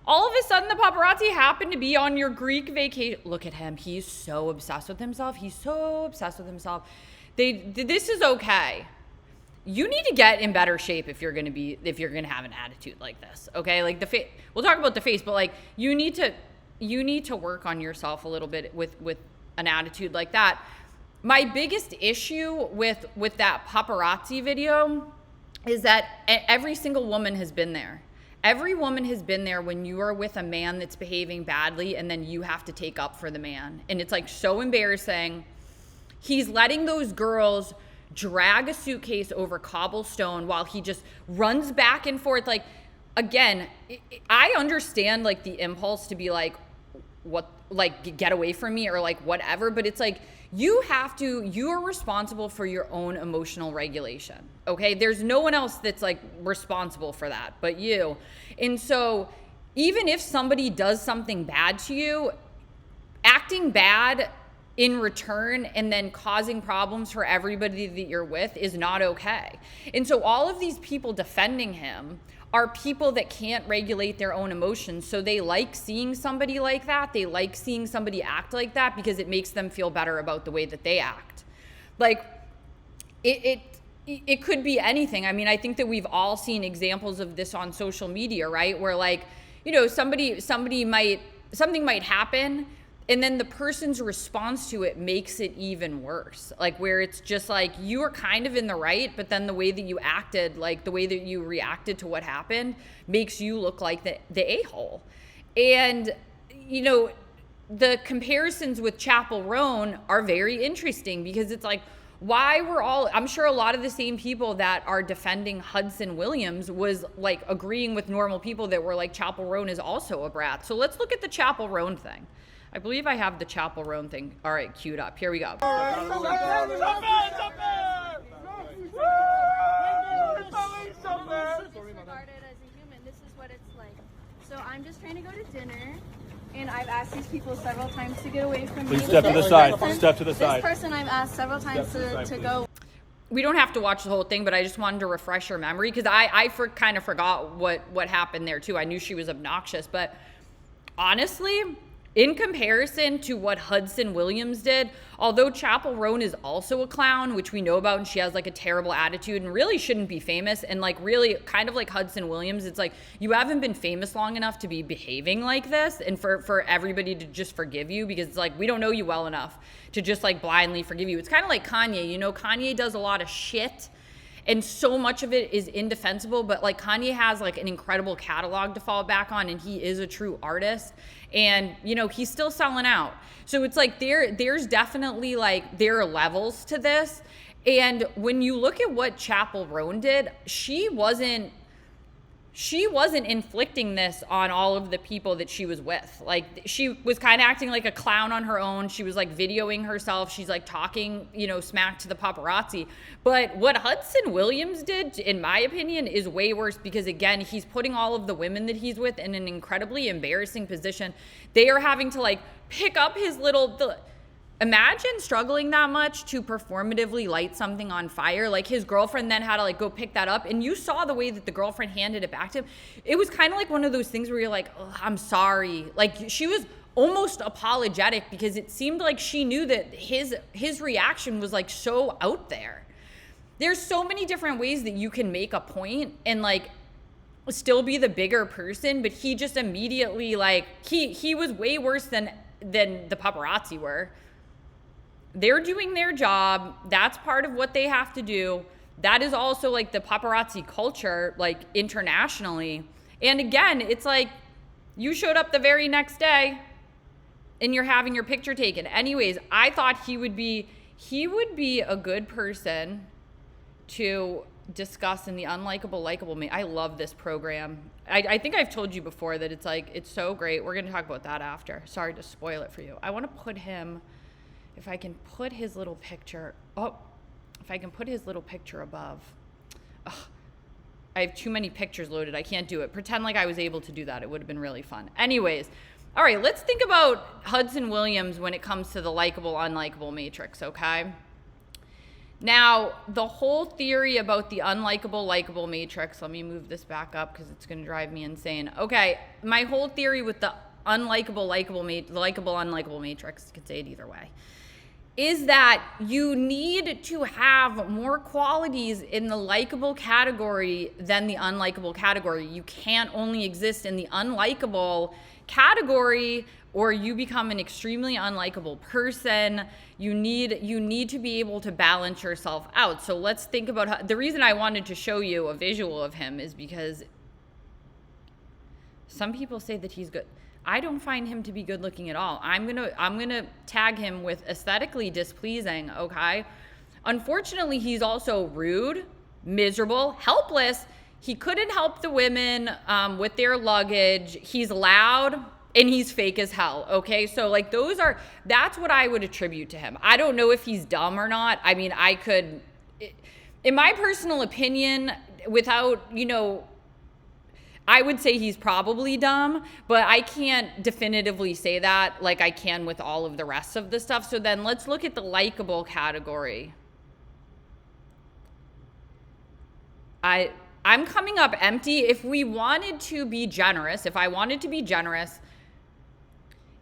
the paparazzi happened to be on your Greek vacation. Look at him. He's so obsessed with himself. This is okay. you need to get in better shape if you're gonna have an attitude like this. Okay, like we'll talk about the face, but like you need to work on yourself a little bit with an attitude like that. My biggest issue with that paparazzi video is that every single woman has been there. Every woman has been there when you are with a man that's behaving badly and then you have to take up for the man. And it's like so embarrassing. He's letting those girls drag a suitcase over cobblestone while he just runs back and forth. Like, again, I understand like the impulse to be like, what, like get away from me or like whatever, but it's like you are responsible for your own emotional regulation. Okay, there's no one else that's like responsible for that but you. And so even if somebody does something bad to you, acting bad in return and then causing problems for everybody that you're with is not okay. And so all of these people defending him are people that can't regulate their own emotions. So they like seeing somebody like that. They like seeing somebody act like that because it makes them feel better about the way that they act. Like it could be anything. I mean, I think that we've all seen examples of this on social media, right? Where like, you know, something might happen and then the person's response to it makes it even worse. Like where it's just like you were kind of in the right, but then the way that you acted, like the way that you reacted to what happened makes you look like the a-hole. And, you know, the comparisons with Chappell Roan are very interesting because it's like, I'm sure a lot of the same people that are defending Hudson Williams was like agreeing with normal people that were like Chappell Roan is also a brat. So let's look at the Chappell Roan thing. I believe I have the Chappell Roan thing. All right, queued up. Here we go. So I'm just trying to go to dinner, and I've asked these people several times to get away from me. Please step to the side. Step to the side. This person I've asked several times to go. We don't have to watch the whole thing, but I just wanted to refresh your memory because I kind of forgot what happened there too. I knew she was obnoxious, but honestly, in comparison to what Hudson Williams did, although Chappell Roan is also a clown, which we know about, and she has like a terrible attitude and really shouldn't be famous, and like really kind of like Hudson Williams, it's like you haven't been famous long enough to be behaving like this and for everybody to just forgive you because it's like we don't know you well enough to just like blindly forgive you. It's kind of like Kanye. You know, Kanye does a lot of shit and so much of it is indefensible, but like Kanye has like an incredible catalog to fall back on and he is a true artist and you know he's still selling out. So it's like there's definitely like there are levels to this. And when you look at what Chappell Roan did, she wasn't inflicting this on all of the people that she was with. Like she was kind of acting like a clown on her own. She was like videoing herself. She's like talking, you know, smack to the paparazzi. But what Hudson Williams did, in my opinion, is way worse because again, he's putting all of the women that he's with in an incredibly embarrassing position. They are having to like pick up his imagine struggling that much to performatively light something on fire. Like his girlfriend then had to like go pick that up. And you saw the way that the girlfriend handed it back to him. It was kind of like one of those things where you're like, oh, I'm sorry. Like she was almost apologetic because it seemed like she knew that his reaction was like so out there. There's so many different ways that you can make a point and like still be the bigger person, but he just immediately like he was way worse than the paparazzi were. They're doing their job. That's part of what they have to do. That is also like the paparazzi culture, like internationally. And again, it's like you showed up the very next day and you're having your picture taken. Anyways, I thought he would be a good person to discuss in the Unlikable, Likable Me. I love this program. I think I've told you before that it's like, it's so great. We're going to talk about that after. Sorry to spoil it for you. I want to put him... If I can put his little picture, above. Ugh, I have too many pictures loaded. I can't do it. Pretend like I was able to do that. It would have been really fun. Anyways, all right, let's think about Hudson Williams when it comes to the likable, unlikable matrix, okay? Now, the whole theory about the unlikable, likable matrix, let me move this back up because it's going to drive me insane. Okay, my whole theory with the unlikable, likable, unlikable matrix, you could say it either way, is that you need to have more qualities in the likable category than the unlikable category. You can't only exist in the unlikable category or you become an extremely unlikable person. You need to be able to balance yourself out. So let's think about how, the reason I wanted to show you a visual of him is because some people say that he's good. I don't find him to be good looking at all. I'm gonna tag him with aesthetically displeasing, okay? Unfortunately, he's also rude, miserable, helpless. He couldn't help the women with their luggage. He's loud and he's fake as hell, okay? So like that's what I would attribute to him. I don't know if he's dumb or not. I mean, in my personal opinion, without, I would say he's probably dumb, but I can't definitively say that like I can with all of the rest of the stuff. So then let's look at the likable category. I'm coming up empty. If we wanted to be generous, if I wanted to be generous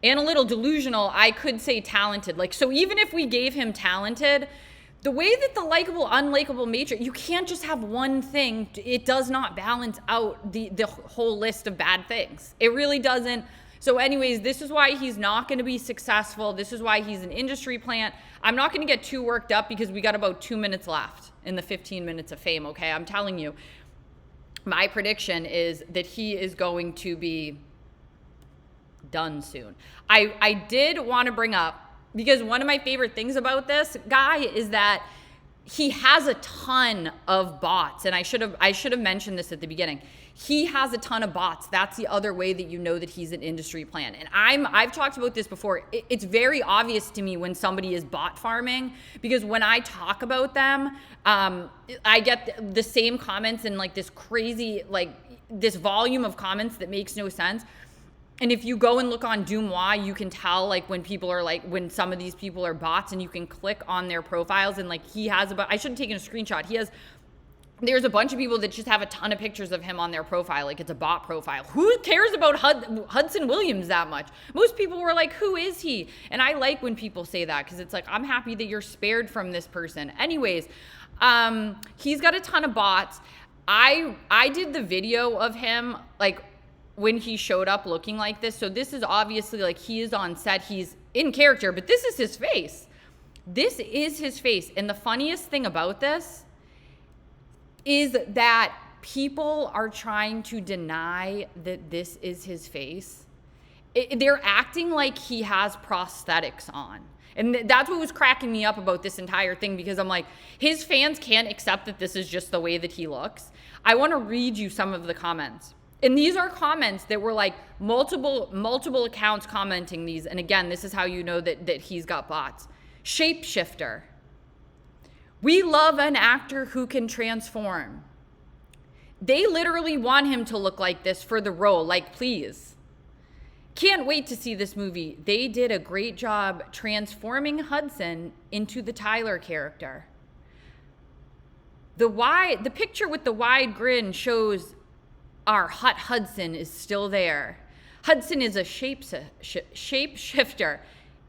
and a little delusional, I could say talented. Like, so even if we gave him talented, the way that the likable, unlikable matrix, you can't just have one thing. It does not balance out the whole list of bad things. It really doesn't. So anyways, this is why he's not going to be successful. This is why he's an industry plant. I'm not going to get too worked up because we got about 2 minutes left in the 15 minutes of fame, okay? I'm telling you, my prediction is that he is going to be done soon. I did want to bring up, because one of my favorite things about this guy is that he has a ton of bots. And I should have mentioned this at the beginning. He has a ton of bots. That's the other way that you know that he's an industry plant. And I've talked about this before. It's very obvious to me when somebody is bot farming, because when I talk about them, I get the same comments and like this crazy, like this volume of comments that makes no sense. And if you go and look on Dumois, you can tell like when people are like, when some of these people are bots, and you can click on their profiles and like he has about, I should have taken a screenshot. There's a bunch of people that just have a ton of pictures of him on their profile. Like it's a bot profile. Who cares about Hudson Williams that much? Most people were like, who is he? And I like when people say that, because it's like, I'm happy that you're spared from this person. Anyways, he's got a ton of bots. I did the video of him like when he showed up looking like this. So this is obviously like he is on set, he's in character, but this is his face. This is his face. And the funniest thing about this is that people are trying to deny that this is his face. They're acting like he has prosthetics on. And that's what was cracking me up about this entire thing, because I'm like, his fans can't accept that this is just the way that he looks. I want to read you some of the comments. And these are comments that were like multiple accounts commenting these. And again, this is how you know that he's got bots. Shapeshifter. We love an actor who can transform. They literally want him to look like this for the role. Like, please. Can't wait to see this movie. They did a great job transforming Hudson into the Tyler character. The picture with the wide grin shows our hot Hudson is still there. Hudson is a shapeshifter,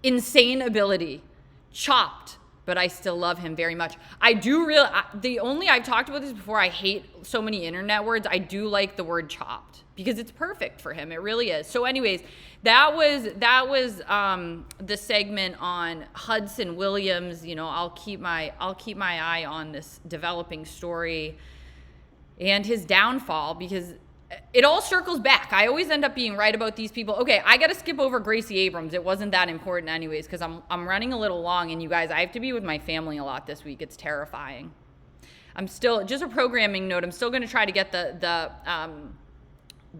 insane ability, chopped, but I still love him very much. I've talked about this before, I hate so many internet words. I do like the word chopped because it's perfect for him. It really is. So anyways, that was the segment on Hudson Williams. I'll keep my eye on this developing story and his downfall, because it all circles back. I always end up being right about these people. Okay, I got to skip over Gracie Abrams. It wasn't that important anyways, because I'm running a little long, and you guys, I have to be with my family a lot this week. It's terrifying. I'm still, just a programming note, I'm still going to try to get the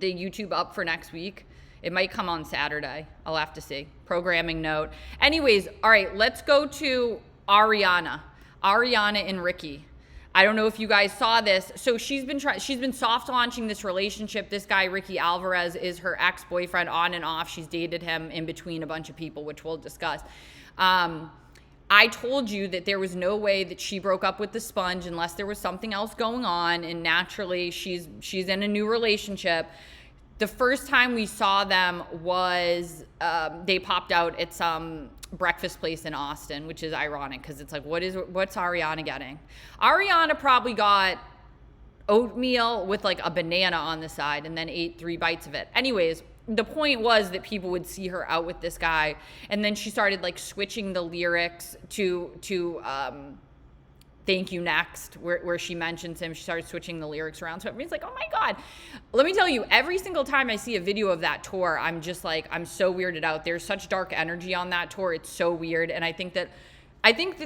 YouTube up for next week. It might come on Saturday. I'll have to see. Programming note. Anyways, all right, let's go to Ariana and Ricky. I don't know if you guys saw this. So she's been soft launching this relationship. This guy, Ricky Alvarez, is her ex-boyfriend on and off. She's dated him in between a bunch of people, which we'll discuss. I told you that there was no way that she broke up with the sponge unless there was something else going on, and naturally she's in a new relationship. the first time we saw them was they popped out at some breakfast place in Austin, which is ironic because it's like, what's Ariana getting? Ariana probably got oatmeal with like a banana on the side and then ate 3 bites of it. Anyways, the point was that people would see her out with this guy, and then she started like switching the lyrics to Thank You Next, where she mentions him. She started switching the lyrics around. So everybody's like, oh my God. Let me tell you, every single time I see a video of that tour, I'm just like, I'm so weirded out. There's such dark energy on that tour. It's so weird. And I think that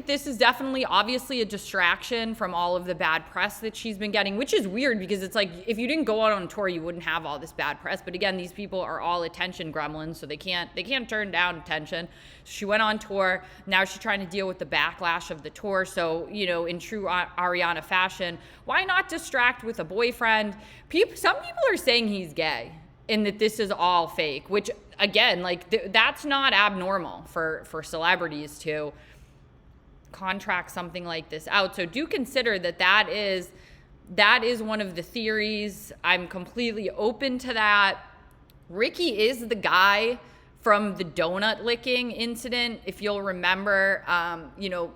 this is definitely obviously a distraction from all of the bad press that she's been getting, which is weird because it's like, if you didn't go out on tour, you wouldn't have all this bad press. But again, these people are all attention gremlins, so they can't turn down attention. So she went on tour. Now she's trying to deal with the backlash of the tour. So, you know, in true Ariana fashion, why not distract with a boyfriend? Some people are saying he's gay and that this is all fake, which again, like that's not abnormal for celebrities to contract something like this out. So do consider that is one of the theories. I'm completely open to that. Ricky is the guy from the donut licking incident. If you'll remember, you know,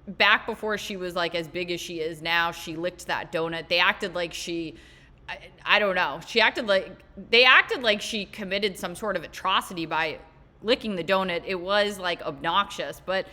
back before she was like as big as she is now, she licked that donut. They acted like I don't know. They acted like she committed some sort of atrocity by licking the donut. It was like obnoxious, but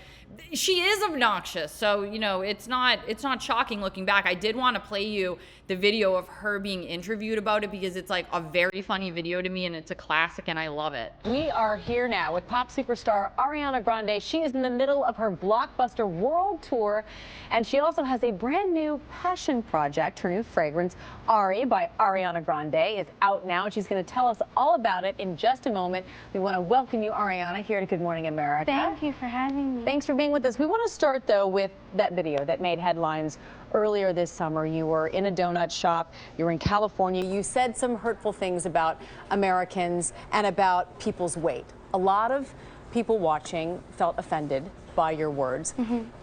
she is obnoxious. So, you know, it's not shocking looking back. I did want to play you the video of her being interviewed about it because it's like a very funny video to me and it's a classic and I love it. We are here now with pop superstar Ariana Grande. She is in the middle of her blockbuster world tour, and she also has a brand new passion project. Her new fragrance, Ari by Ariana Grande, is out now, and she's going to tell us all about it in just a moment. We want to welcome you, Ariana, here to Good Morning America. Thank you for having me. Thanks for being with us. We want to start, though, with that video that made headlines earlier this summer. You were in a donut shop. You were in California. You said some hurtful things about Americans and about people's weight. A lot of people watching felt offended by your words.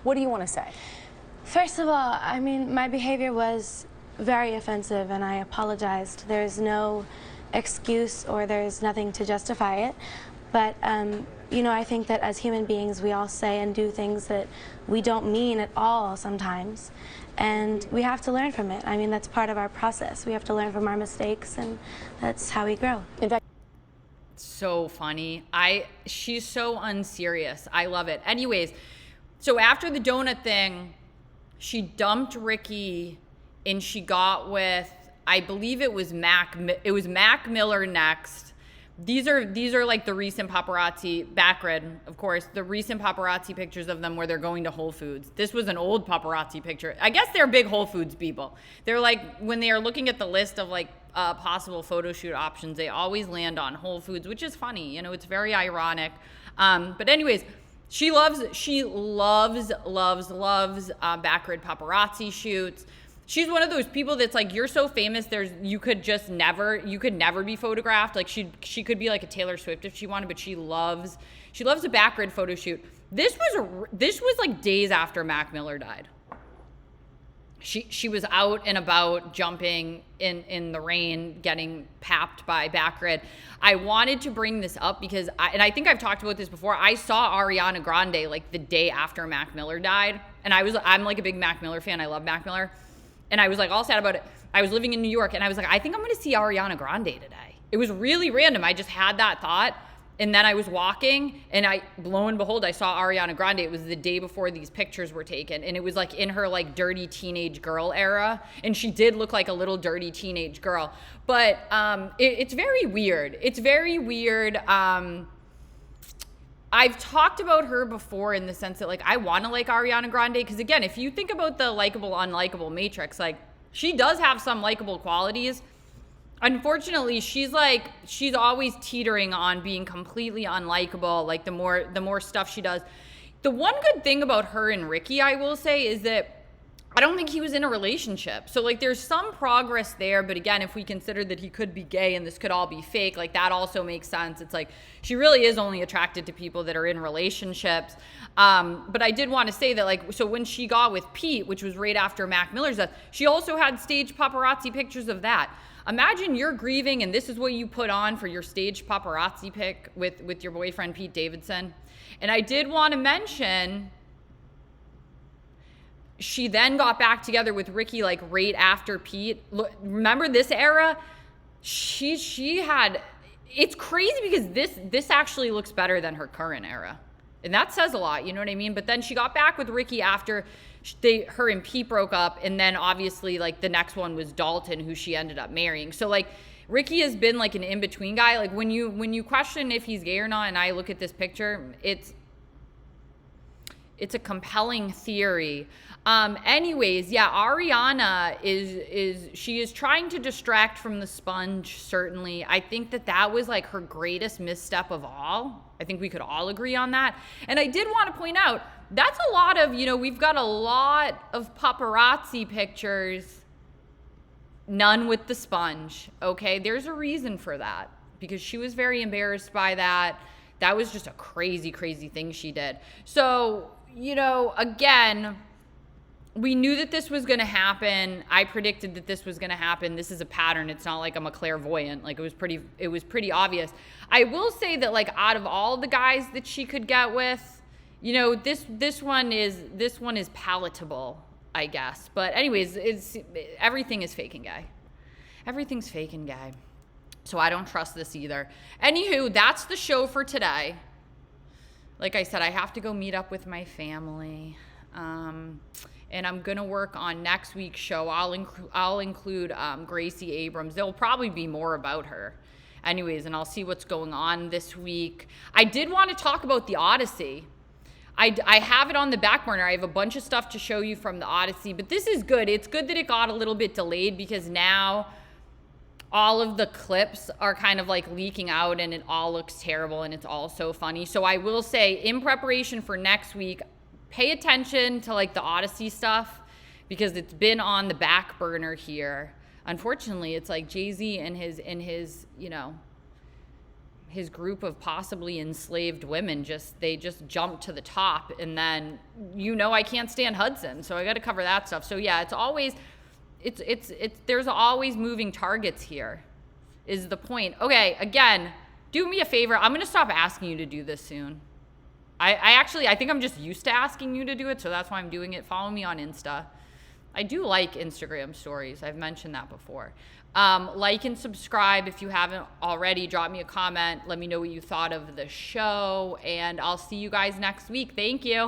What do you want to say? First of all, I mean, my behavior was very offensive and I apologized. There's no excuse or there's nothing to justify it. But, you know, I think that as human beings, we all say and do things that we don't mean at all sometimes. And we have to learn from it. I mean, that's part of our process. We have to learn from our mistakes, and that's how we grow. In fact, so funny. She's so unserious. I love it. Anyways, so after the donut thing, she dumped Ricky and she got with, I believe it was Mac Miller next. These are like the recent paparazzi, backred, of course, the recent paparazzi pictures of them where they're going to Whole Foods. This was an old paparazzi picture. I guess they're big Whole Foods people. They're like, when they are looking at the list of like possible photo shoot options, they always land on Whole Foods, which is funny. You know, it's very ironic. But anyways, she loves backred paparazzi shoots. She's one of those people that's like, you're so famous, you could never be photographed. Like she could be like a Taylor Swift if she wanted, but she loves a backgrid photo shoot. This was like days after Mac Miller died. She was out and about jumping in the rain, getting papped by backgrid. I wanted to bring this up because I think I've talked about this before. I saw Ariana Grande like the day after Mac Miller died, and I'm like a big Mac Miller fan. I love Mac Miller. And I was like all sad about it. I was living in New York and I was like, I think I'm going to see Ariana Grande today. It was really random. I just had that thought. And then I was walking and lo and behold, I saw Ariana Grande. It was the day before these pictures were taken. And it was like in her like dirty teenage girl era. And she did look like a little dirty teenage girl. But it's very weird. It's very weird. I've talked about her before in the sense that like I want to like Ariana Grande because again, if you think about the likable unlikable matrix, like she does have some likable qualities. Unfortunately, she's always teetering on being completely unlikable. Like the more stuff she does. The one good thing about her and Ricky, I will say, is that I don't think he was in a relationship. So like there's some progress there, but again, if we consider that he could be gay and this could all be fake, like that also makes sense. It's like she really is only attracted to people that are in relationships. But I did want to say that like, so when she got with Pete, which was right after Mac Miller's death, she also had staged paparazzi pictures of that. Imagine you're grieving and this is what you put on for your staged paparazzi pic with your boyfriend, Pete Davidson. And I did want to mention, she then got back together with Ricky like right after Pete. Look, remember this era? She had, it's crazy because this actually looks better than her current era. And that says a lot, you know what I mean? But then she got back with Ricky after her and Pete broke up, and then obviously like the next one was Dalton, who she ended up marrying. So like Ricky has been like an in-between guy. Like when you question if he's gay or not, and I look at this picture, it's a compelling theory. Anyways, yeah, Ariana she is trying to distract from the sponge, certainly. I think that was like her greatest misstep of all. I think we could all agree on that. And I did want to point out, that's a lot of, we've got a lot of paparazzi pictures, none with the sponge, okay? There's a reason for that, because she was very embarrassed by that. That was just a crazy, crazy thing she did. So, again, we knew that this was going to happen. I predicted that this was going to happen. This is a pattern. It's not like I'm a clairvoyant. Like it was pretty obvious. I will say that like out of all the guys that she could get with, this one is palatable, I guess. But anyways, everything is fake and gay. Everything's fake and gay. So I don't trust this either. Anywho, that's the show for today. Like I said, I have to go meet up with my family. And I'm going to work on next week's show. I'll include Gracie Abrams. There'll probably be more about her. Anyways, and I'll see what's going on this week. I did want to talk about the Odyssey. I have it on the back burner. I have a bunch of stuff to show you from the Odyssey. But this is good. It's good that it got a little bit delayed, because now all of the clips are kind of like leaking out and it all looks terrible and it's all so funny. So I will say, in preparation for next week, pay attention to like the Odyssey stuff, because it's been on the back burner here. Unfortunately, it's like Jay-Z and his his group of possibly enslaved women they just jumped to the top, and then I can't stand Hudson, so I got to cover that stuff. So yeah, it's always there's always moving targets here, is the point. Okay, again, do me a favor. I'm going to stop asking you to do this soon. I think I'm just used to asking you to do it, so that's why I'm doing it. Follow me on Insta. I do like Instagram stories. I've mentioned that before. Like and subscribe if you haven't already. Drop me a comment. Let me know what you thought of the show, and I'll see you guys next week. Thank you.